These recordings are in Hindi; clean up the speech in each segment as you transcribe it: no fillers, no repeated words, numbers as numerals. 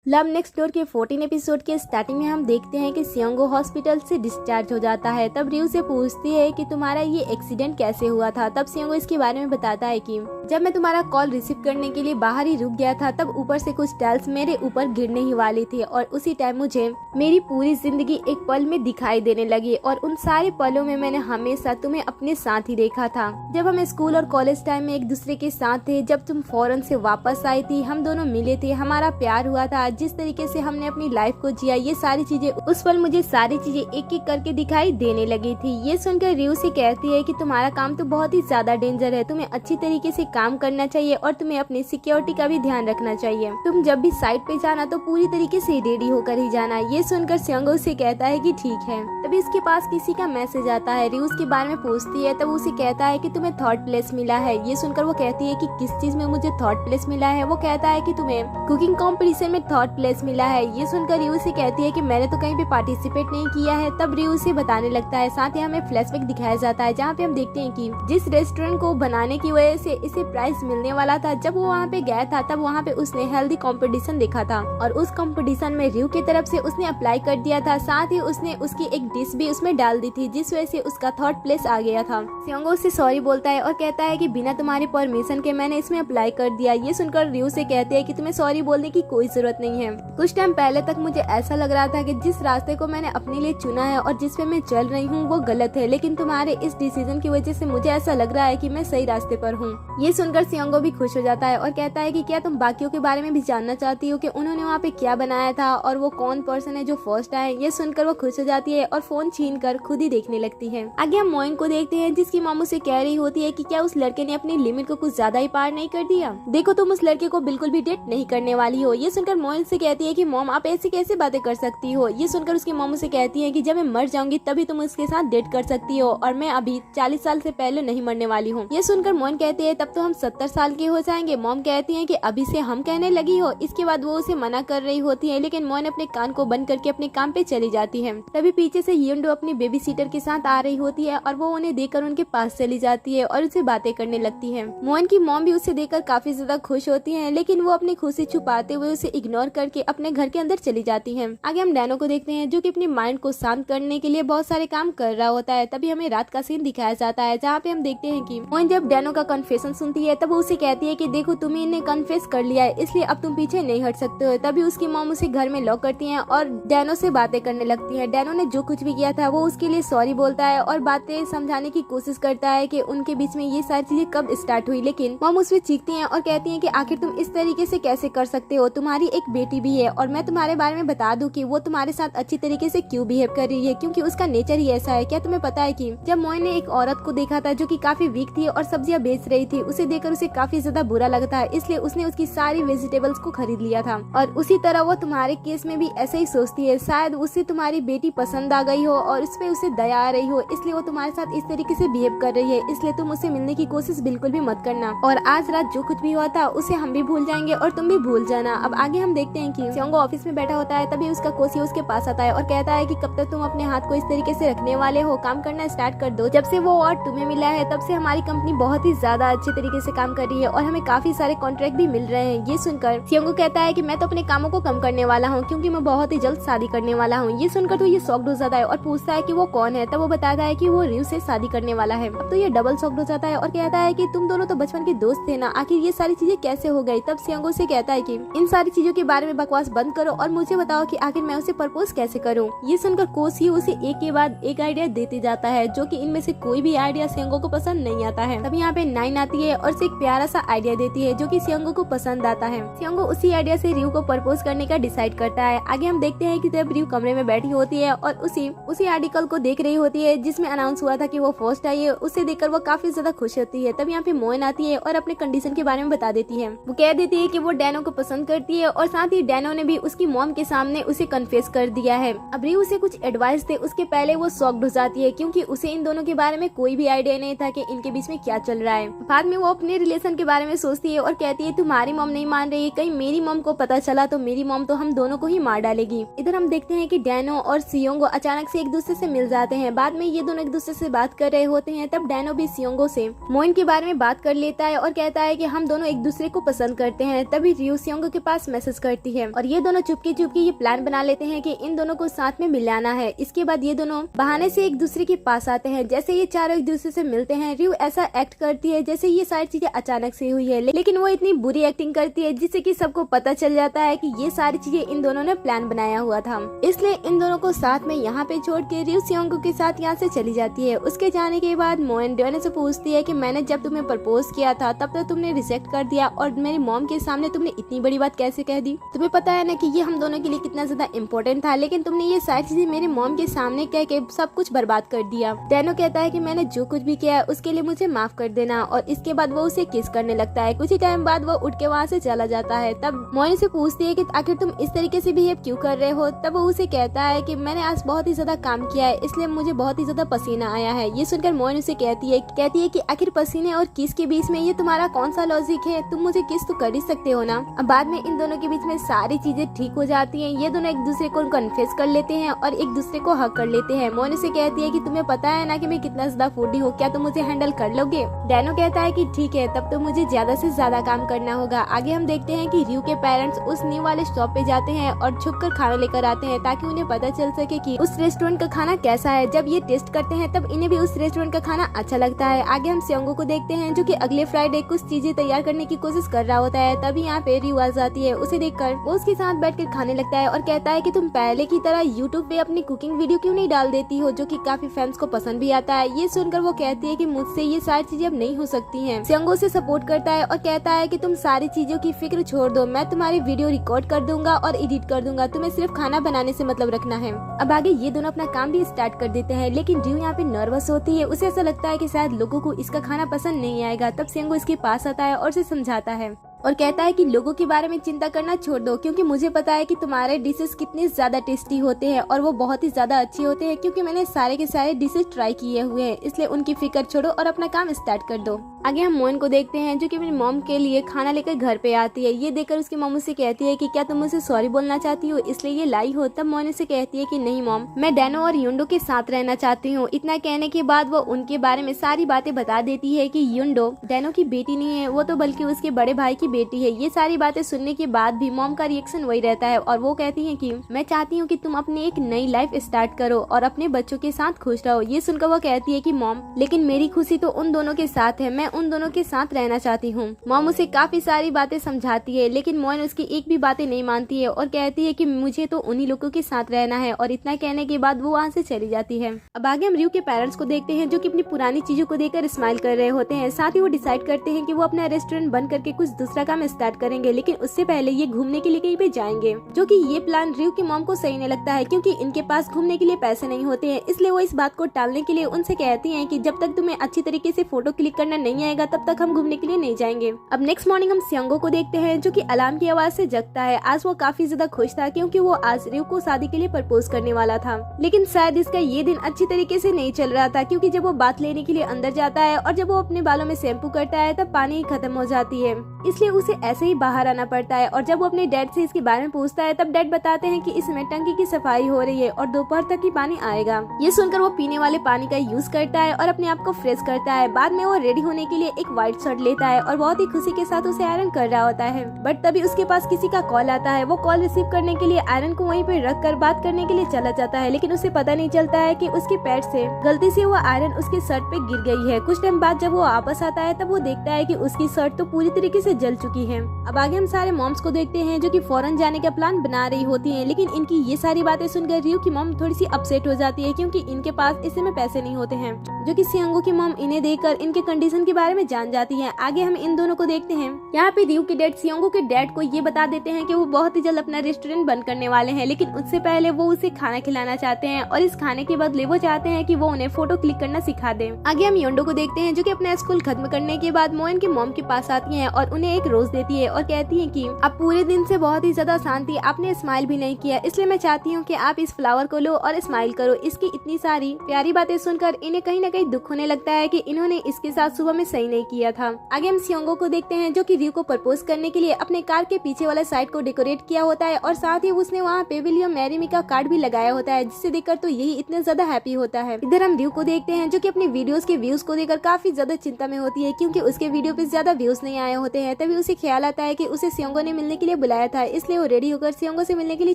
लव नेक्स्ट डोर के 14 एपिसोड के स्टार्टिंग में हम देखते हैं कि सियोंगो हॉस्पिटल से डिस्चार्ज हो जाता है। तब रियो से पूछती है कि तुम्हारा ये एक्सीडेंट कैसे हुआ था। तब सियोंगो इसके बारे में बताता है कि जब मैं तुम्हारा कॉल रिसीव करने के लिए बाहर ही रुक गया था, तब ऊपर से कुछ टाइल्स मेरे ऊपर गिरने ही वाली थी और उसी टाइम मुझे मेरी पूरी जिंदगी एक पल में दिखाई देने लगी और उन सारे पलों में मैंने हमेशा तुम्हें अपने साथ ही देखा था। जब हम स्कूल और कॉलेज टाइम में एक दूसरे के साथ थे, जब तुम फॉरेन से वापस आई थी, हम दोनों मिले थे, हमारा प्यार हुआ था, जिस तरीके से हमने अपनी लाइफ को जिया, ये सारी चीजें उस पल मुझे सारी चीजें एक एक करके दिखाई देने लगी थी। ये सुनकर रियो से कहती है कि तुम्हारा काम तो बहुत ही ज्यादा डेंजर है, तुम्हें अच्छी तरीके से काम करना चाहिए और तुम्हें अपनी सिक्योरिटी का भी ध्यान रखना चाहिए। तुम जब भी साइट पे जाना तो पूरी तरीके से रेडी होकर ही जाना। ये सुनकर सियोंगो से कहता है कि ठीक है। तभी उसके पास किसी का मैसेज आता है। रियो उसके बारे में पूछती है, तब उसे कहता है कि तुम्हें थर्ड प्लेस मिला है। ये सुनकर वो कहती है कि किस चीज में मुझे थर्ड प्लेस मिला है। वो कहता है कि तुम्हें कुकिंग कॉम्पिटिशन में थर्ड प्लेस मिला है। ये सुनकर रियो से कहती है कि मैंने तो कहीं पे पार्टिसिपेट नहीं किया है। तब रियो उसे बताने लगता है। साथ ही हमें फ्लैशबैक दिखाया जाता है, जहाँ पे हम देखते हैं कि जिस रेस्टोरेंट को बनाने की वजह से इसे प्राइज मिलने वाला था, जब वो वहाँ पे गया था तब वहाँ पे उसने हेल्दी कंपटीशन देखा था और उस कंपटीशन में रियो की तरफ से उसने अप्लाई कर दिया था। साथ ही उसने उसकी एक डिश भी उसमें डाल दी थी, जिस वजह से उसका थर्ड प्लेस आ गया था। सियोंगो उससे सॉरी बोलता है और कहता है कि बिना तुम्हारी परमिशन के मैंने इसमें अप्लाई कर दिया। ये सुनकर रियो से कहते हैं कि तुम्हें सॉरी बोलने की कोई जरूरत नहीं है। कुछ टाइम पहले तक मुझे ऐसा लग रहा था कि जिस रास्ते को मैंने अपने लिए चुना है और जिस पे मैं चल रही हूँ वो गलत है, लेकिन तुम्हारे इस डिसीजन की वजह से मुझे ऐसा लग रहा है कि मैं सही रास्ते पर हूँ। ये सुनकर सियोंगो भी खुश हो जाता है और कहता है कि क्या तुम बाकियों के बारे में भी जानना चाहती हो कि उन्होंने वहाँ पे क्या बनाया था और वो कौन पर्सन है जो फर्स्ट आए। ये सुनकर वो खुश हो जाती है और फोन छीन कर खुद ही देखने लगती है। आगे हम मोइन को देखते हैं, जिसकी मामू से कह रही होती है कि क्या उस लड़के ने अपनी लिमिट को कुछ ज्यादा ही पार नहीं कर दिया। देखो तुम उस लड़के को बिल्कुल भी डेट नहीं करने वाली हो। ये सुनकर मोइन से कहती है कि मॉम आप ऐसी कैसे बातें कर सकती हो। ये सुनकर उसकी मामू से कहती है कि जब मैं मर जाऊंगी तभी तुम उसके साथ डेट कर सकती हो और मैं अभी 40 साल से पहले नहीं मरने वाली हूँ। ये सुनकर मोइन कहती है तब तो हम 70 साल के हो जाएंगे। मॉम कहती है कि अभी से हम कहने लगी हो। इसके बाद वो उसे मना कर रही होती है, लेकिन मोइन अपने कान को बंद करके अपने काम पे चली जाती है। तभी पीछे से हियोंडो अपनी बेबी सीटर के साथ आ रही होती है और वो उन्हें देखकर उनके पास चली जाती है और उससे बातें करने लगती है। मोइन की मॉम भी उसे देखकर काफी ज्यादा खुश होती है, लेकिन वो अपनी खुशी छुपाते हुए उसे इग्नोर करके अपने घर के अंदर चली जाती है। आगे हम डैनो को देखते हैं, जो कि अपनी माइंड को शांत करने के लिए बहुत सारे काम कर रहा होता है। तभी हमें रात का सीन दिखाया जाता है, जहाँ पे हम देखते हैं कि मोइन जब डैनो का कन्फेशन सुनती है तब वो उसे कहती है कि देखो तुम्हें इन्हें कन्फेस कर लिया है, इसलिए अब तुम पीछे नहीं हट सकते हो। तभी उसकी मॉम उसे घर में लॉक करती है और डैनो से बातें करने लगती है। डैनो ने जो कुछ भी किया था वो उसके लिए सॉरी बोलता है और बातें समझाने की कोशिश करता है कि उनके बीच में ये सारी चीजें कब स्टार्ट हुई, लेकिन मॉम उसमें चीखती हैं और कहती हैं कि आखिर तुम इस तरीके से कैसे कर सकते हो, तुम्हारी एक बेटी भी है और मैं तुम्हारे बारे में बता दूं कि वो तुम्हारे साथ अच्छी तरीके से क्यों बिहेव कर रही है, क्योंकि उसका नेचर ही ऐसा है। क्या तुम्हें पता है कि जब मोइन ने एक औरत को देखा था जो कि काफी वीक थी और सब्जियां बेच रही थी, उसे देखकर उसे काफी ज्यादा बुरा लगा था, इसलिए उसने उसकी सारी वेजिटेबल्स को खरीद लिया था। और उसी तरह वो तुम्हारे केस में भी ऐसे ही सोचती है। शायद उसे तुम्हारी बेटी पसंद आ गई हो और उस पे उसे दया आ रही हो, इसलिए वो तुम्हारे साथ इस तरीके से बिहेव कर रही है, इसलिए तुम उसे मिलने की कोशिश बिल्कुल भी मत करना और आज रात जो कुछ भी हुआ था उसे हम भी भूल जाएंगे और तुम भी भूल जाना। अब आगे हम देखते हैं कि सियोंगो ऑफिस में बैठा होता है। तभी उसका कोसी उसके पास आता है और कहता है कि कब तक तुम अपने हाथ को इस तरीके से रखने वाले हो, काम करना स्टार्ट कर दो। जब से वो अवार्ड तुम्हें मिला है तब से हमारी कंपनी बहुत ही ज्यादा अच्छे तरीके से काम कर रही है और हमें काफी सारे कॉन्ट्रैक्ट भी मिल रहे हैं। ये सुनकर सियोंगो कहता है कि मैं तो अपने कामों को कम करने वाला हूँ, क्योंकि मैं बहुत ही जल्द शादी करने वाला हूँ। ये सुनकर तो ये शॉक्ड हो जाता है और पूछता है कि वो कौन है। तब वो बताता है कि वो रियो से शादी करने वाला है। अब तो ये डबल शॉक्ड हो जाता है और कहता है कि तुम दोनों तो बचपन के दोस्त थे ना, आखिर ये सारी चीजें कैसे हो गई। तब सियोंगो से कहता है कि इन सारी चीजों के बारे में बकवास बंद करो और मुझे बताओ कि आखिर मैं उसे प्रपोज कैसे करूं। ये सुनकर कोसी उसे एक के बाद एक आइडिया देते जाता है, जो कि इनमें से कोई भी आइडिया सियोंगो को पसंद नहीं आता है। तब यहाँ पे नाइन आती है और उसे एक प्यारा सा आइडिया देती है, जो कि सियोंगो को पसंद आता है। सियोंगो उसी आइडिया से रियो को प्रपोज करने का डिसाइड करता है। आगे हम देखते हैं कि जब रियो कमरे में बैठी होती है और उसी आर्टिकल को देख रही होती है जिसमें अनाउंस हुआ था कि वो फर्स्ट आई है, उसे देखकर वो काफी ज्यादा खुश होती है। तब यहाँ पे मोइन आती है और अपने कंडीशन के बारे में बता देती है। वो कह देती है कि वो डैनो को पसंद करती है और साथ ही डैनो ने भी उसकी मॉम के सामने उसे कन्फेस कर दिया है। अब रियो उसे कुछ एडवाइस दे उसके पहले वो शॉक्ड हो जाती है, क्योंकि उसे इन दोनों के बारे में कोई भी आइडिया नहीं था कि इनके बीच में क्या चल रहा है। बाद में वो अपने रिलेशन के बारे में सोचती है और कहती है तुम्हारी मॉम नहीं मान रही है, कहीं मेरी मॉम को पता चला तो मेरी मॉम तो हम दोनों को ही मार डालेगी। इधर हम देखते हैं कि डैनो और सियोंगो अचानक से एक दूसरे से मिल जाते हैं। बाद में ये दोनों एक दूसरे से बात कर रहे होते हैं। तब डैनो भी सियोंगो से मोइन के बारे में बात कर लेता है और कहता है कि हम दोनों एक दूसरे को पसंद करते हैं। तभी रियो सियोंगो के पास मैसेज कर करती है और ये दोनों चुपके चुपके ये प्लान बना लेते हैं कि इन दोनों को साथ में मिलाना है। इसके बाद ये दोनों बहाने से एक दूसरे के पास आते हैं। जैसे ये चारों एक दूसरे से मिलते हैं, रियू ऐसा एक्ट करती है जैसे ये सारी चीजें अचानक से हुई है, लेकिन वो इतनी बुरी एक्टिंग करती है जिससे कि सबको पता चल जाता है कि ये सारी चीजें इन दोनों ने प्लान बनाया हुआ था। इसलिए इन दोनों को साथ में यहाँ पे छोड़ के रियू सियोंगो के साथ यहाँ से चली जाती है। उसके जाने के बाद मोएन डेनो से पूछती है कि मैंने जब तुम्हें प्रपोज किया था तब तो तुमने रिजेक्ट कर दिया और मेरी मॉम के सामने तुमने इतनी बड़ी बात कैसे कह दी। तुम्हें पता है ना कि ये हम दोनों के लिए कितना ज्यादा इम्पोर्टेंट था, लेकिन तुमने ये सारी चीजें मेरी मॉम के सामने कह के सब कुछ बर्बाद कर दिया। डेनो कहता है कि मैंने जो कुछ भी किया है उसके लिए मुझे माफ कर देना और इसके बाद वो उसे किस करने लगता है। कुछ ही टाइम बाद वो उठ के वहाँ से चला जाता है। तब मोएन से पूछती है कि आखिर तुम इस तरीके से बिहेव क्यों कर रहे हो। तब वो उसे कहता है कि मैंने आज बहुत ही ज्यादा काम किया है इसलिए मुझे बहुत ही ज्यादा पसीना आया है। ये सुनकर मोएन उसे कहती है कि आखिर पसीने और किस के बीच में ये तुम्हारा कौन सा लॉजिक है, तुम मुझे किस तो कर ही सकते हो ना। अब बाद में इन दोनों के बीच में सारी चीजें ठीक हो जाती हैं। ये दोनों एक दूसरे को कन्फेस कर लेते हैं और एक दूसरे को हक कर लेते हैं। मोएन उसे कहती है कि तुम्हें पता है ना कि मैं कितना ज्यादा फूडी हूँ, क्या तुम मुझे हैंडल कर लोगे। डेनो कहता है कि ठीक है, तब तो मुझे ज्यादा से ज्यादा काम करना होगा। आगे हम देखते हैं कि रियू के पेरेंट्स उस न्यू वाले शॉप पे जाते हैं और छुप कर खाना लेकर आते हैं ताकि उन्हें पता चल सके कि उस रेस्टोरेंट का खाना कैसा है। जब ये टेस्ट करते हैं तब इन्हें भी उस रेस्टोरेंट का खाना अच्छा लगता है। आगे हम सियोंगो को देखते हैं जो कि अगले फ्राइडे कुछ चीजें तैयार करने की कोशिश कर रहा होता है। तभी यहाँ पे रियू आ जाती है। उसे देखकर वो उसके साथ बैठकर खाने लगता है और कहता है कि तुम पहले की तरह यूट्यूब पे अपनी कुकिंग वीडियो क्यों नहीं डाल देती हो, जो कि काफी फैंस को पसंद भी आता है। ये सुनकर वो कहती है कि मुझसे ये सारी चीजें अब नहीं हो सकती हैं। सियोंगो से सपोर्ट करता है और कहता है कि तुम सारी चीजों की फिक्र छोड़ दो, मैं तुम्हारी वीडियो रिकॉर्ड कर दूंगा और एडिट कर दूंगा, तुम्हें सिर्फ खाना बनाने से मतलब रखना है। अब आगे ये दोनों अपना काम भी स्टार्ट कर देते हैं, लेकिन रियू यहाँ पे नर्वस होती है। उसे ऐसा लगता है कि शायद लोगों को इसका खाना पसंद नहीं आएगा। तब सियोंगो इसके पास आता है और उसे समझाता है और कहता है कि लोगों के बारे में चिंता करना छोड़ दो, क्योंकि मुझे पता है कि तुम्हारे डिशेस कितने ज्यादा टेस्टी होते हैं और वो बहुत ही ज्यादा अच्छे होते हैं, क्योंकि मैंने सारे के सारे डिशेस ट्राई किए हुए हैं। इसलिए उनकी फिक्र छोड़ो और अपना काम स्टार्ट कर दो। आगे हम मोएन को देखते हैं जो कि अपनी मॉम के लिए खाना लेकर घर पे आती है। ये देखकर उसकी मॉम उससे कहती है कि क्या तुम मुझे सॉरी बोलना चाहती हो इसलिए ये लाई हो। तब मोएन से कहती है कि नहीं मॉम, मैं डेनो और युंडो के साथ रहना चाहती हूँ। इतना कहने के बाद वो उनके बारे में सारी बातें बता देती है कि युंडो डेनो की बेटी नहीं है, वो तो बल्कि उसके बड़े भाई की बेटी है। ये सारी बातें सुनने के बाद भी मॉम का रिएक्शन वही रहता है और वो कहती है कि मैं चाहती हूँ कि तुम अपनी एक नई लाइफ स्टार्ट करो और अपने बच्चों के साथ खुश रहो। ये सुनकर वो कहती है कि मॉम, लेकिन मेरी खुशी तो उन दोनों के साथ है, मैं उन दोनों के साथ रहना चाहती हूँ। मॉम उसे काफी सारी बातें समझाती है, लेकिन मोएन उसकी एक भी बातें नहीं मानती है और कहती है कि मुझे तो उन्हीं लोगों के साथ रहना है। और इतना कहने के बाद वो वहाँ से चली जाती है। अब आगे हम रियू के पेरेंट्स को देखते हैं जो कि अपनी पुरानी चीजों को देखकर स्माइल कर रहे होते हैं। साथ ही वो डिसाइड करते हैं कि वो अपना रेस्टोरेंट बंद करके कुछ दूसरा काम स्टार्ट करेंगे, लेकिन उससे पहले ये घूमने के लिए कहीं पे जाएंगे। जो कि ये प्लान रियू की मॉम को सही नहीं लगता है, क्योंकि इनके पास घूमने के लिए पैसे नहीं होते हैं। इसलिए वो इस बात को टालने के लिए उनसे कहती हैं कि जब तक तुम्हें अच्छी तरीके से फोटो क्लिक करना नहीं आएगा तब तक हम घूमने के लिए नहीं जाएंगे। अब नेक्स्ट मॉर्निंग हम सियोंगो को देखते हैं जो कि अलार्म की आवाज से जगता है। आज वो काफी ज्यादा खुश था क्योंकि वो आज रियू को शादी के लिए प्रपोज करने वाला था, लेकिन शायद इसका ये दिन अच्छी तरीके से नहीं चल रहा था, क्योंकि जब वो बात लेने के लिए अंदर जाता है और जब वो अपने बालों में शैम्पू करता है तब पानी खत्म हो जाती है। इसलिए उसे ऐसे ही बाहर आना पड़ता है और जब वो अपने डैड से इसके बारे में पूछता है तब डैड बताते हैं कि इसमें टंकी की सफाई हो रही है और दोपहर तक ही पानी आएगा। ये सुनकर वो पीने वाले पानी का यूज करता है और अपने आप को फ्रेश करता है। बाद में वो रेडी होने के लिए एक व्हाइट शर्ट लेता है और बहुत ही खुशी के साथ उसे आयरन कर रहा होता है। बट तभी उसके पास किसी का कॉल आता है। वो कॉल रिसीव करने के लिए आयरन को वहीं पे रख कर बात करने के लिए चला जाता है, लेकिन उसे पता नहीं चलता है कि उसके पैर से गलती से वो आयरन उसके शर्ट पे गिर गई है। कुछ टाइम बाद जब वो वापस आता है तब वो देखता है कि उसकी शर्ट तो पूरी तरीके से जल चुकी है। अब आगे हम सारे मॉम्स को देखते हैं जो कि फॉरेन जाने का प्लान बना रही होती हैं, लेकिन इनकी ये सारी बातें सुनकर रियू की मॉम थोड़ी सी अपसेट हो जाती है, क्योंकि इनके पास इस समय पैसे नहीं होते हैं। जो कि सियोंगो की मॉम इन्हें देखकर इनके कंडीशन के बारे में जान जाती है। आगे हम इन दोनों को देखते हैं। यहाँ पे रियू के डैड सियोंगो के डैड को ये बता देते हैं कि वो बहुत ही जल्द अपना रेस्टोरेंट बंद करने वाले हैं, लेकिन उससे पहले वो उसे खाना खिलाना चाहते हैं और इस खाने के बदले वो चाहते हैं कि वो उन्हें फोटो क्लिक करना सिखा दे। आगे हम योंडो को देखते हैं जो कि अपना स्कूल खत्म करने के बाद मोएन की मॉम के पास आती है और उन्हें एक रोज देती है और कहती है कि आप पूरे दिन से बहुत ही ज्यादा शांति, आपने स्माइल भी नहीं किया, इसलिए मैं चाहती हूँ कि आप इस फ्लावर को लो और स्माइल करो। इसकी इतनी सारी प्यारी बातें सुनकर इन्हें कहीं न कहीं दुख होने लगता है कि इन्होंने इसके साथ सुबह में सही नहीं किया था। आगे हम सियोंगो को देखते हैं जो कि रियू को प्रपोज करने के लिए अपने कार के पीछे वाला साइड को डेकोरेट किया होता है और साथ ही उसने वहाँ पे विल यू मैरी मी का कार्ड भी लगाया होता है, जिसे देखकर तो यही इतना ज्यादा हैप्पी होता है। इधर हम रियू को देखते हैं जो कि अपनी वीडियोस के व्यूज को देखकर काफी ज्यादा चिंता में होती है, क्योंकि उसके वीडियो पे ज्यादा व्यूज नहीं आए होते हैं। तभी तभी उसे ख्याल आता है कि उसे सियोंगो ने मिलने के लिए बुलाया था, इसलिए वो रेडी होकर सियोंगो से मिलने के लिए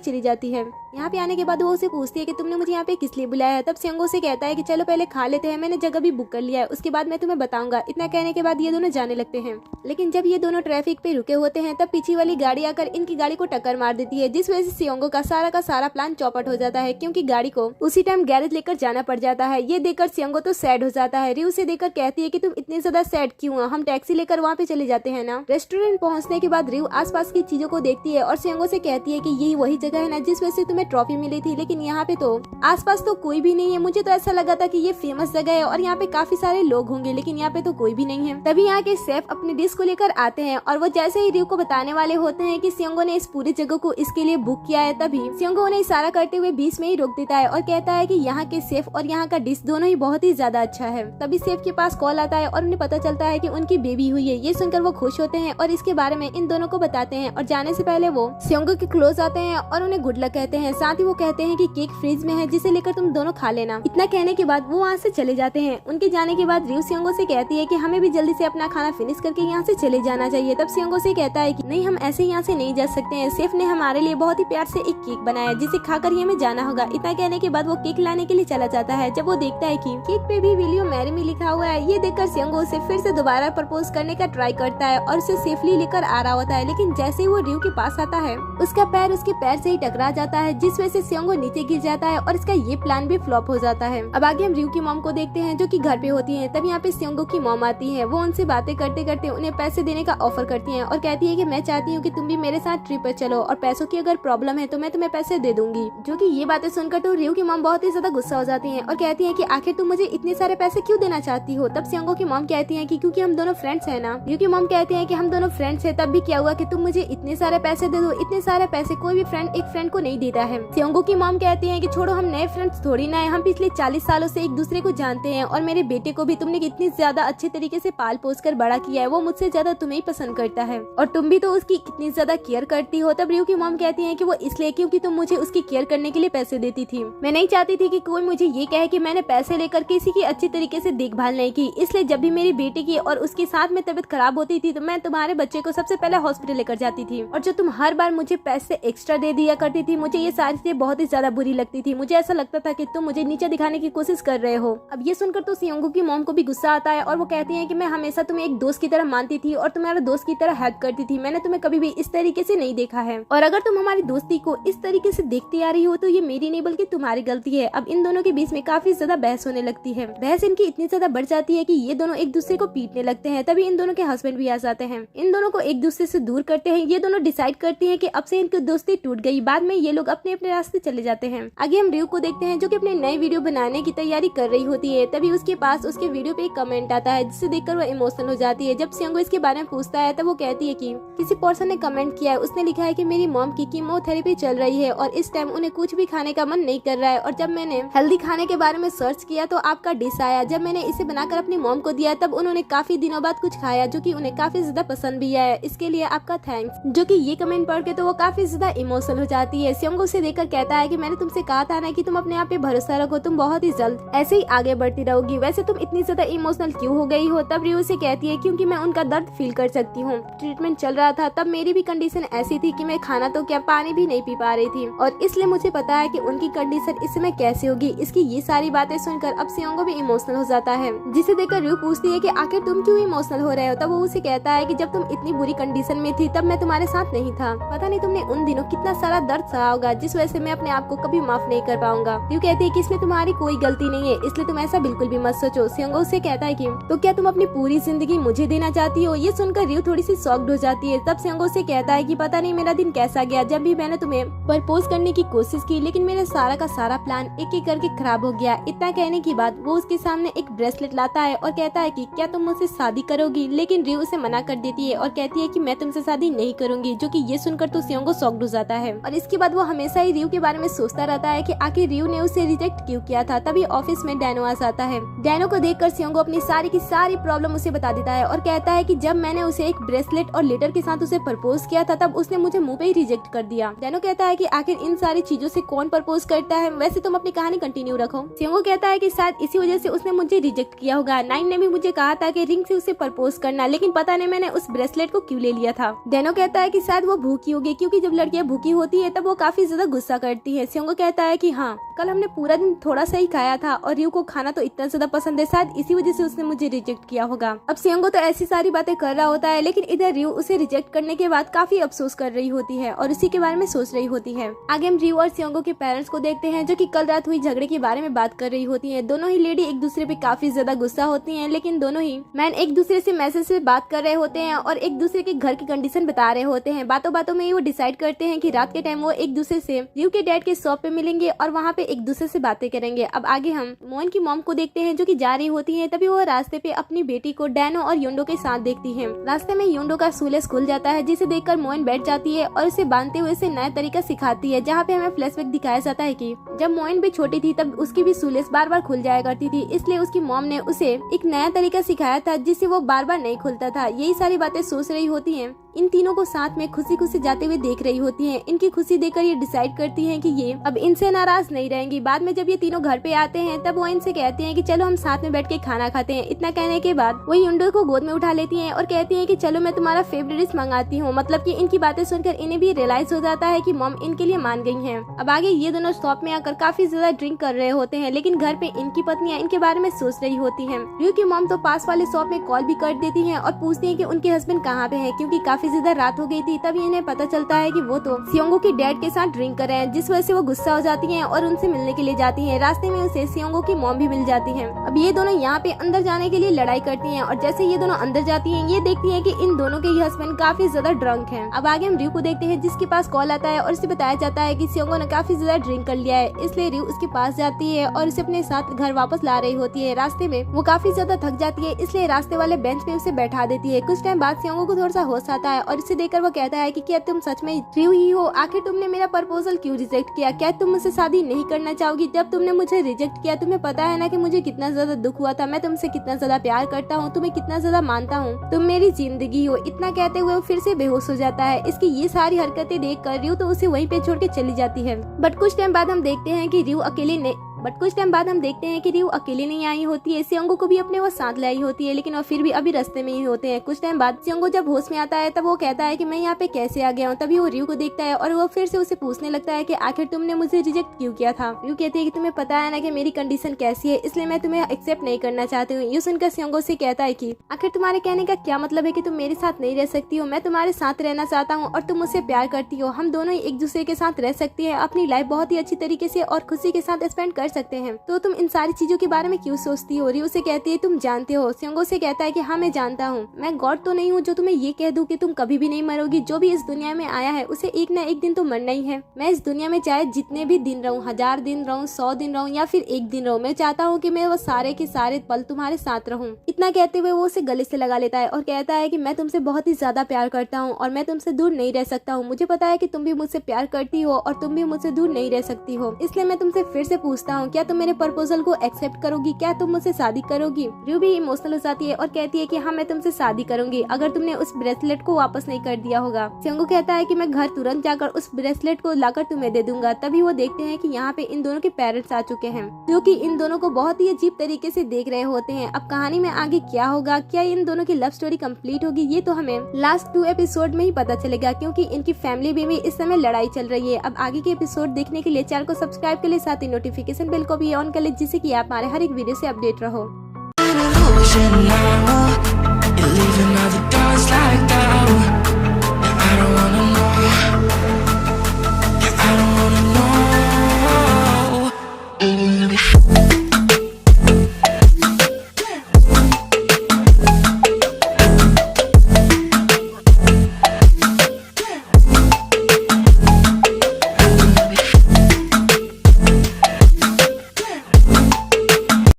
चली जाती है। यहाँ पे आने के बाद वो उसे पूछती है कि तुमने मुझे यहाँ पे किस लिए बुलाया है। तब सियोंगो से कहता है कि चलो पहले खा लेते हैं, मैंने जगह भी बुक कर लिया है, उसके बाद मैं तुम्हें बताऊंगा। इतना कहने के बाद ये दोनों जाने लगते हैं। लेकिन जब ये दोनों ट्रैफिक पे रुके होते हैं तब पीछे वाली गाड़ी आकर इनकी गाड़ी को टक्कर मार देती है, जिस वजह से सियोंगो का सारा प्लान चौपट हो जाता है, क्योंकि गाड़ी को उसी टाइम गैरेज लेकर जाना पड़ जाता है। ये देखकर सियोंगो तो सैड हो जाता है। रियो से देखकर कहती है कि तुम इतने ज्यादा सैड क्यों हो, हम टैक्सी लेकर वहाँ पे चले जाते हैं ना। रेस्टोरेंट पहुँचने के बाद रियो आसपास की चीजों को देखती है और सियोंगो से कहती है कि यही वही जगह है ना जिस वजह से तुम्हें ट्रॉफी मिली थी, लेकिन यहाँ पे तो आसपास तो कोई भी नहीं है। मुझे तो ऐसा लगा था कि ये फेमस जगह है और यहाँ पे काफी सारे लोग होंगे, लेकिन यहाँ पे तो कोई भी नहीं है। तभी यहाँ के शेफ अपनी डिश को लेकर आते हैं और वो जैसे ही रियो को बताने वाले होते हैं कि सियोंगो ने इस पूरी जगह को इसके लिए बुक किया है, तभी सियोंगो उन्हें इशारा करते हुए बीच में ही रोक देता है और कहता है कि यहाँ के शेफ और यहाँ का डिश दोनों ही बहुत ही ज्यादा अच्छा है। तभी शेफ के पास कॉल आता है और उन्हें पता चलता है कि उनकी बेबी हुई है। ये सुनकर वो खुश होते हैं और इसके बारे में इन दोनों को बताते हैं और जाने से पहले वो सियोंगो के क्लोज आते हैं और उन्हें गुड लक कहते हैं। साथ ही वो कहते हैं कि केक फ्रिज में है, जिसे लेकर तुम दोनों खा लेना। इतना कहने के बाद वो वहाँ से चले जाते हैं। उनके जाने के बाद रियो सियोंगो से कहती है कि हमें भी जल्दी से अपना खाना फिनिश करके यहाँ से चले जाना चाहिए। तब सियोंगो से कहता है कि नहीं, हम ऐसे यहाँ से नहीं जा सकते हैं, शेफ ने हमारे लिए बहुत ही प्यार से एक केक बनाया जिसे खाकर ही हमें जाना होगा। इतना कहने के बाद वो केक लाने के लिए चला जाता है। जब वो देखता है कि केक पे भी विल यू मैरी मी लिखा हुआ है, ये देखकर सियोंगो उसे फिर से दोबारा प्रपोज करने का ट्राई करता है और उसे सेफली लेकर आ रहा होता है। लेकिन जैसे ही वो रियो के पास आता है उसका पैर उसके पैर से ही टकरा जाता है, जिस वजह से सियोंगो नीचे गिर जाता है और इसका ये प्लान भी फ्लॉप हो जाता है। अब आगे हम रियो की मॉम को देखते हैं जो कि घर पे होती है। तब यहाँ पे सियोंगो की मॉम आती है। वो उनसे बातें करते करते उन्हें पैसे देने का ऑफर करती है और कहती है कि मैं चाहती हूँ कि तुम भी मेरे साथ ट्रिप पर चलो और पैसों की अगर प्रॉब्लम है तो मैं तुम्हें पैसे दे दूंगी। जो कि ये बातें सुनकर तो रियो की मॉम बहुत ही ज्यादा गुस्सा हो जाती है और कहती है कि आखिर तुम मुझे इतने सारे पैसे क्यों देना चाहती हो। तब सियोंगो की मॉम कहती है कि क्योंकि हम दोनों फ्रेंड्स हैं ना। रियो की मॉम कहती है कि हम दोनों फ्रेंड्स हैं, तब भी क्या हुआ कि तुम मुझे इतने सारे पैसे दे दो। इतने सारे पैसे कोई भी फ्रेंड एक फ्रेंड को नहीं देता है। सियोंगो की मॉम कहती है कि छोड़ो, हम नए फ्रेंड्स थोड़ी ना है, हम पिछले 40 सालों से एक दूसरे को जानते हैं और मेरे बेटे को भी तुमने इतनी ज्यादा अच्छे तरीके से पाल पोस कर बड़ा किया है, वो मुझसे ज्यादा तुम्हें ही पसंद करता है और तुम भी तो उसकी कितनी ज्यादा केयर करती हो। तब रियो की मॉम कहती है कि वो इसलिए क्योंकि तुम मुझे उसकी केयर करने के लिए पैसे देती थी। मैं नहीं चाहती थी कि कोई मुझे ये कहे कि मैंने पैसे लेकर किसी की अच्छी तरीके से देखभाल नहीं की, इसलिए जब भी मेरी बेटी की और उसके साथ में तबीयत खराब होती थी तो मैं तुम्हारे बच्चे को सबसे पहले हॉस्पिटल लेकर जाती थी और जो तुम हर बार मुझे पैसे एक्स्ट्रा दे दिया करती थी, मुझे ये सारी चीजें बहुत ही ज्यादा बुरी लगती थी। मुझे ऐसा लगता था कि तुम मुझे नीचे दिखाने की कोशिश कर रहे हो। अब ये सुनकर तो सियोंगो की मॉम को भी गुस्सा आता है और वो कहती है कि मैं हमेशा तुम्हें एक दोस्त की तरह मानती थी और तुम्हारा दोस्त की तरह हेल्प करती थी, मैंने तुम्हें कभी भी इस तरीके से नहीं देखा है और अगर तुम हमारी दोस्ती को इस तरीके से देखती आ रही हो तो ये मेरी नहीं बल्कि तुम्हारी गलती है। अब इन दोनों के बीच में काफी ज्यादा बहस होने लगती है। बहस इनकी इतनी ज्यादा बढ़ जाती है कि ये दोनों एक दूसरे को पीटने लगते हैं। तभी इन दोनों के हस्बैंड भी आ जाते हैं, इन दोनों को एक दूसरे से दूर करते हैं। ये दोनों डिसाइड करती है कि अब से इनकी दोस्ती टूट गई। बाद में ये लोग अपने अपने रास्ते चले जाते हैं। आगे हम रियो को देखते हैं जो कि अपने नए वीडियो बनाने की तैयारी कर रही होती है। तभी उसके पास उसके वीडियो पे एक कमेंट आता है जिसे देखकर वो इमोशनल हो जाती है। जब सियोंगो इसके बारे में पूछता है तब वो कहती है कि किसी पर्सन ने कमेंट किया है, उसने लिखा है कि मेरी मॉम की कीमोथेरेपी चल रही है और इस टाइम उन्हें कुछ भी खाने का मन नहीं कर रहा है और जब मैंने हेल्दी खाने के बारे में सर्च किया तो आपका डिश आया। जब मैंने इसे बनाकर अपनी मॉम को दिया तब उन्होंने काफी दिनों बाद कुछ खाया जो कि उन्हें काफी ज्यादा पसंद भी आया, इसके लिए आपका थैंक्स। जो कि ये कमेंट पढ़ के तो वो काफी ज्यादा इमोशनल हो जाती है। सियोंगो उसे देखकर कहता है कि मैंने तुमसे कहा था ना कि तुम अपने आप पे भरोसा रखो, तुम बहुत ही जल्द ऐसे ही आगे बढ़ती रहोगी। वैसे तुम इतनी ज्यादा इमोशनल क्यों हो गई हो। तब रियो से कहती है क्योंकि मैं उनका दर्द फील कर सकती हूँ। ट्रीटमेंट चल रहा था तब मेरी भी कंडीशन ऐसी थी कि मैं खाना तो क्या पानी भी नहीं पी पा रही थी और इसलिए मुझे पता है कि उनकी कंडीशन इस समय कैसे होगी। इसकी ये सारी बातें सुनकर अब सियोंगो भी इमोशनल हो जाता है, जिसे देखकर रियो पूछती है कि आखिर तुम क्यों इमोशनल हो रहे हो। तब वो उसे कहता है कि जब तुम इतनी बुरी कंडीशन में थी तब मैं तुम्हारे साथ नहीं था, पता नहीं तुमने उन दिनों कितना सारा दर्द सहा होगा जिस वजह से मैं अपने आप को कभी माफ नहीं कर पाऊंगा। रियो कहती है कि इसमें तुम्हारी कोई गलती नहीं है, इसलिए तुम ऐसा बिल्कुल भी मत सोचो। सियोंगो उसे कहता है कि तो क्या तुम अपनी पूरी जिंदगी मुझे देना चाहती हो। ये सुनकर रियो थोड़ी सी शॉक्ड हो जाती है। तब सियोंगो से कहता है कि पता नहीं मेरा दिन कैसा गया, जब भी मैंने तुम्हें प्रपोज करने की कोशिश की लेकिन मेरा सारा का सारा प्लान एक एक करके खराब हो गया। इतना कहने के बाद वो उसके सामने एक ब्रेसलेट लाता है और कहता है कि क्या तुम मुझसे शादी करोगी। लेकिन रियो उसे मना कर देती है और कहती है कि मैं तुमसे शादी नहीं करूंगी। जो कि ये सुनकर तो सियोंगो शॉक्ड हो जाता है और इसके बाद वो हमेशा ही रियो के बारे में सोचता रहता है कि आखिर रियो ने उसे रिजेक्ट क्यों किया था। तभी ऑफिस में डैनो आ जाता है। डैनो को देखकर सियोंगो अपनी सारी की सारी प्रॉब्लम उसे बता देता है और कहता है कि जब मैंने उसे एक ब्रेसलेट और लेटर के साथ उसे प्रपोज किया था तब उसने मुझे मुंह पे ही रिजेक्ट कर दिया। डैनो कहता है कि आखिर इन सारी चीजों से कौन प्रपोज करता है, वैसे तुम अपनी कहानी कंटिन्यू रखो। सियोंगो कहता है कि शायद इसी वजह से उसने मुझे रिजेक्ट किया होगा। नाइन ने भी मुझे कहा था कि रिंग से उसे प्रपोज करना, लेकिन पता नहीं मैंने उस ब्रेसलेट को क्यों ले लिया था। डेनो कहता है कि शायद वो भूखी होगी, क्योंकि जब लड़कियां भूखी होती है तब वो काफी ज्यादा गुस्सा करती है। सियोंगो कहता है कि हाँ, कल हमने पूरा दिन थोड़ा सा ही खाया था और रियो को खाना तो इतना ज्यादा पसंद है, शायद इसी वजह से उसने मुझे रिजेक्ट किया होगा। अब सियोंगो तो ऐसी सारी बातें कर रहा होता है, लेकिन इधर रियो उसे रिजेक्ट करने के बाद काफी अफसोस कर रही होती है और उसी के बारे में सोच रही होती है। आगे हम रियो और सियोंगो के पेरेंट्स को देखते हैं, जो कि कल रात हुई झगड़े के बारे में बात कर रही होती है। दोनों ही लेडी एक दूसरे पे काफी ज्यादा गुस्सा होती है, लेकिन दोनों ही मैन एक दूसरे से मैसेज से बात कर रहे होते हैं और एक दूसरे के घर की कंडीशन बता रहे होते हैं। बातों बातों में ही वो डिसाइड करते हैं कि रात के टाइम वो एक दूसरे से रियो के डैड के शॉप पे मिलेंगे और वहाँ पे एक दूसरे से बातें करेंगे। अब आगे हम मोइन की मॉम को देखते हैं, जो कि जा रही होती है। तभी वो रास्ते पे अपनी बेटी को डेनो और योंडो के साथ देखती है। रास्ते में योंडो का शूलेस खुल जाता है, जिसे देखकर मोइन बैठ जाती है और उसे बांधते हुए उसे नया तरीका सिखाती है, जहाँ पे हमें फ्लैशबैक दिखाया जाता है कि जब मोइन भी छोटी थी तब उसकी भी शूलेस बार बार खुल जाया करती थी, इसलिए उसकी मॉम ने उसे एक नया तरीका सिखाया था जिससे वो बार बार नहीं खुलता था। यही सारी बातें सोच रही होती हैं। इन तीनों को साथ में खुशी खुशी जाते हुए देख रही होती हैं। इनकी खुशी देखकर ये डिसाइड करती हैं कि ये अब इनसे नाराज नहीं रहेंगी। बाद में जब ये तीनों घर पे आते हैं तब वो इनसे कहते हैं कि चलो हम साथ में बैठ के खाना खाते हैं। इतना कहने के बाद वो युंडो को गोद में उठा लेती हैं और कहती हैं कि चलो मैं तुम्हारा फेवरेट डिश मंगाती हूँ। मतलब कि इनकी बातें सुनकर इन्हें भी रियलाइज हो जाता है कि मॉम इनके लिए मान गई हैं। अब आगे ये दोनों शॉप में आकर काफी ज्यादा ड्रिंक कर रहे होते हैं, लेकिन घर पे इनकी पत्नियां इनके बारे में सोच रही होती हैं। रियो की मॉम तो पास वाले शॉप में कॉल भी कर देती हैं और पूछती हैं कि उनके हस्बैंड कहाँ पे हैं, क्योंकि काफी ज्यादा रात हो गई थी। तभी इन्हें पता चलता है कि वो तो सियोंगो के डैड के साथ ड्रिंक कर रहे हैं, जिस वजह से वो गुस्सा हो जाती हैं और उनसे मिलने के लिए जाती हैं। रास्ते में उसे सियोंगो की मॉम भी मिल जाती हैं। अब ये दोनों यहाँ पे अंदर जाने के लिए लड़ाई करती हैं और जैसे ये दोनों अंदर जाती हैं, ये देखती हैं कि इन दोनों के हस्बैंड काफी ज्यादा ड्रंक हैं। अब आगे हम रियो को देखते हैं, जिसके पास कॉल आता है और उसे बताया जाता है कि सियोंगो ने काफी ज्यादा ड्रिंक कर लिया है, इसलिए रियो उसके पास जाती है और उसे अपने साथ घर वापस ला रही होती है। रास्ते में वो काफी ज्यादा थक जाती है, इसलिए रास्ते वाले बेंच पे उसे बैठा देती है। कुछ टाइम बाद सियोंगो को थोड़ा सा होश आता है और इसे देखकर वो कहता है कि क्या तुम सच में रियो ही हो? आखिर तुमने मेरा प्रपोजल क्यों रिजेक्ट किया? क्या तुम मुझसे शादी नहीं करना चाहोगी? जब तुमने मुझे रिजेक्ट किया, तुम्हें पता है ना कि मुझे कितना ज्यादा दुख हुआ था। मैं तुमसे कितना ज्यादा प्यार करता हूँ, तुम्हें कितना ज्यादा मानता हूँ, तुम मेरी जिंदगी हो। इतना कहते हुए वो फिर से बेहोश हो जाता है। इसकी ये सारी हरकतें देख कर रियो तो उसे वहीं पे छोड़ के चली जाती है। बट कुछ टाइम बाद हम देखते हैं कि रियो अकेले नहीं आई होती है। सियोंगो को भी अपने वो साथ लाई होती है, लेकिन वो फिर भी अभी रास्ते में ही होते हैं। कुछ टाइम बाद सियोंगो जब होश में आता है तब वो कहता है कि मैं यहाँ पे कैसे आ गया हूँ। तभी वो रियो को देखता है और वो फिर से उसे पूछने लगता है कि आखिर तुमने मुझे रिजेक्ट क्यों किया था। रियो कहती है कि तुम्हें पता है ना कि मेरी कंडीशन कैसी है, इसलिए मैं तुम्हें एक्सेप्ट नहीं करना चाहती हूँ। ये सुनकर सियोंगो से कहता है कि आखिर तुम्हारे कहने का क्या मतलब है कि तुम मेरे साथ नहीं रह सकती हो? मैं तुम्हारे साथ रहना चाहता हूँ और तुम मुझसे प्यार करती हो। हम दोनों ही एक दूसरे के साथ रह सकते हैं, अपनी लाइफ बहुत ही अच्छी तरीके से और खुशी के साथ स्पेंड कर सकते हैं। तो तुम इन सारी चीजों के बारे में क्यों सोचती हो? रियो से कहती है तुम जानते हो। सियोंगो से कहता है कि हाँ मैं जानता हूँ, मैं गॉड तो नहीं हूँ जो तुम्हें ये कह दूं कि तुम कभी भी नहीं मरोगी। जो भी इस दुनिया में आया है उसे एक ना एक दिन तो मरना ही है। मैं इस दुनिया में चाहे जितने भी दिन रहूं, 1000 दिन रहूं, 100 दिन रहूं या फिर एक दिन रहूं, मैं चाहता हूँ कि मैं वो सारे के सारे पल तुम्हारे साथ रहूं। इतना कहते हुए वो उसे गले से लगा लेता है और कहता है कि मैं तुमसे बहुत ही ज्यादा प्यार करता हूँ और मैं तुमसे दूर नहीं रह सकता हूँ। मुझे पता है कि तुम भी मुझसे प्यार करती हो और तुम भी मुझसे दूर नहीं रह सकती हो, इसलिए मैं तुमसे फिर से पूछता हूँ, क्या तुम मेरे प्रपोजल को एक्सेप्ट करोगी? क्या तुम मुझसे शादी करोगी? रियो भी इमोशनल हो जाती है और कहती है कि हाँ मैं तुमसे शादी करूंगी, अगर तुमने उस ब्रेसलेट को वापस नहीं कर दिया होगा। सियोंगो कहता है कि मैं घर तुरंत जाकर उस ब्रेसलेट को लाकर तुम्हें दे दूंगा। तभी वो देखते हैं कि यहाँ पे इन दोनों के पेरेंट्स आ चुके हैं, जो कि इन दोनों को बहुत ही अजीब तरीके से देख रहे होते हैं। अब कहानी में आगे क्या होगा, क्या इन दोनों की लव स्टोरी कंप्लीट होगी, ये तो हमें लास्ट 2 एपिसोड में ही पता चलेगा, क्योंकि इनकी फैमिली में भी इस समय लड़ाई चल रही है। अब आगे के एपिसोड देखने के लिए चैनल को सब्सक्राइब कर ले, साथ ही नोटिफिकेशन बेल को भी ऑन कर ले, जिससे कि आप हमारे हर एक वीडियो से अपडेट रहो। I don't wanna know.